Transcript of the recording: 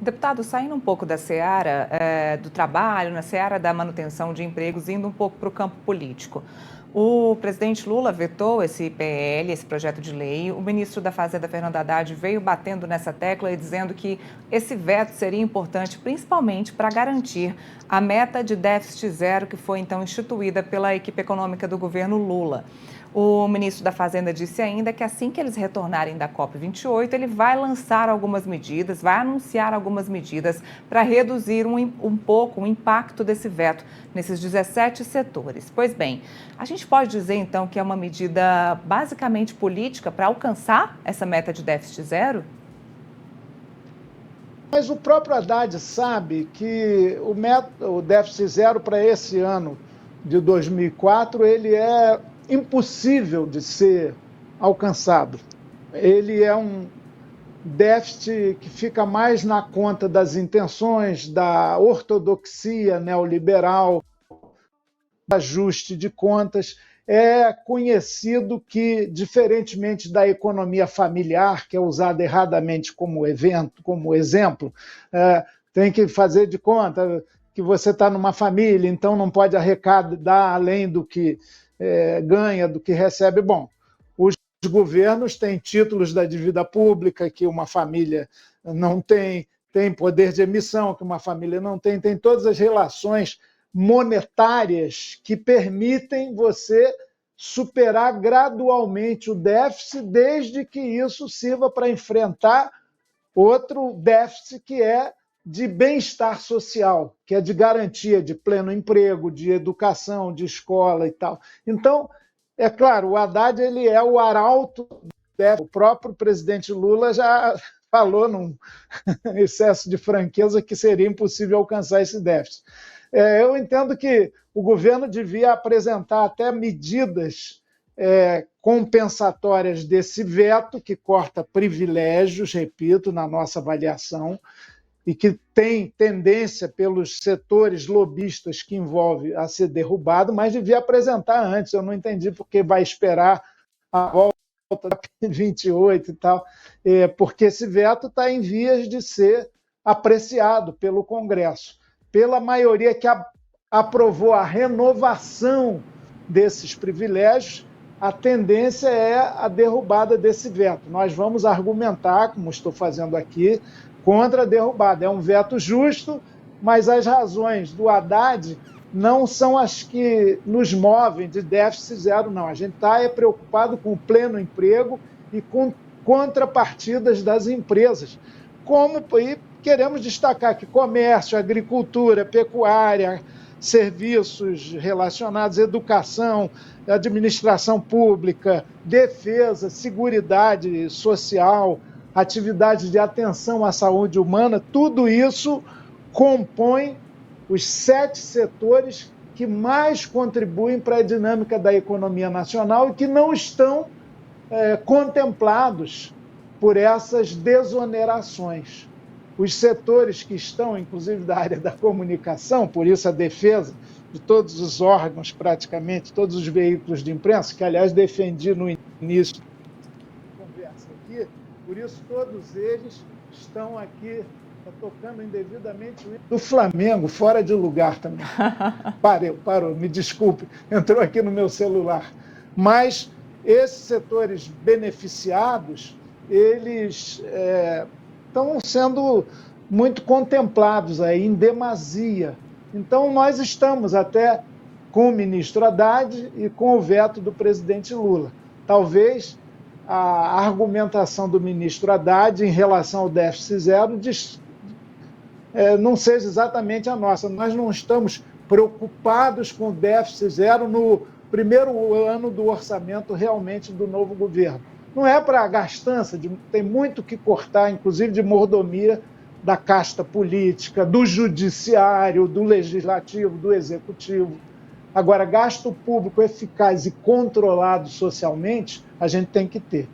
Deputado, saindo um pouco da seara do trabalho, na seara da manutenção de empregos, indo um pouco para o campo político. O presidente Lula vetou esse PL, esse projeto de lei. O ministro da Fazenda, Fernando Haddad, veio batendo nessa tecla e dizendo que esse veto seria importante, principalmente para garantir a meta de déficit zero que foi então instituída pela equipe econômica do governo Lula. O ministro da Fazenda disse ainda que assim que eles retornarem da COP28, ele vai lançar algumas medidas, vai anunciar algumas medidas para reduzir um pouco o impacto desse veto nesses 17 setores. Pois bem, a gente pode dizer então que é uma medida basicamente política para alcançar essa meta de déficit zero? Mas o próprio Haddad sabe que o déficit zero para esse ano de 2004 ele é impossível de ser alcançado. Ele é um déficit que fica mais na conta das intenções, da ortodoxia neoliberal, do ajuste de contas. É conhecido que, diferentemente da economia familiar, que é usada erradamente como exemplo, tem que fazer de conta que você está numa família, então não pode arrecadar além do que ganha, do que recebe. Bom, os governos têm títulos da dívida pública que uma família não tem, tem poder de emissão que uma família não tem, tem todas as relações monetárias que permitem você superar gradualmente o déficit, desde que isso sirva para enfrentar outro déficit que é de bem-estar social, que é de garantia de pleno emprego, de educação, de escola e tal. Então, é claro, o Haddad ele é o arauto do déficit. O próprio presidente Lula já falou num excesso de franqueza que seria impossível alcançar esse déficit. Eu entendo que o governo devia apresentar até medidas compensatórias desse veto, que corta privilégios, repito, na nossa avaliação, e que tem tendência pelos setores lobistas que envolve a ser derrubado, mas devia apresentar antes. Eu não entendi porque vai esperar a volta da 28 e tal, porque esse veto está em vias de ser apreciado pelo Congresso, pela maioria que aprovou a renovação desses privilégios. A tendência é a derrubada desse veto. Nós vamos argumentar, como estou fazendo aqui, contra a derrubada. É um veto justo, mas as razões do Haddad não são as que nos movem de déficit zero, não. A gente está preocupado com o pleno emprego e com contrapartidas das empresas. E queremos destacar que comércio, agricultura, pecuária, serviços relacionados à educação, administração pública, defesa, seguridade social, atividades de atenção à saúde humana, tudo isso compõe os 7 setores que mais contribuem para a dinâmica da economia nacional e que não estão contemplados por essas desonerações. Os setores que estão, inclusive da área da comunicação, por isso a defesa de todos os órgãos, praticamente, todos os veículos de imprensa, que, aliás, defendi no início da conversa aqui, por isso todos eles estão aqui tocando indevidamente o hino do Flamengo, fora de lugar também. Parou, me desculpe, entrou aqui no meu celular. Mas esses setores beneficiados, eles estão sendo muito contemplados aí, em demasia. Então, nós estamos até com o ministro Haddad e com o veto do presidente Lula. Talvez a argumentação do ministro Haddad em relação ao déficit zero não seja exatamente a nossa. Nós não estamos preocupados com o déficit zero no primeiro ano do orçamento realmente do novo governo. Não é para gastança, tem muito que cortar, inclusive de mordomia da casta política, do judiciário, do legislativo, do executivo. Agora, gasto público eficaz e controlado socialmente, a gente tem que ter.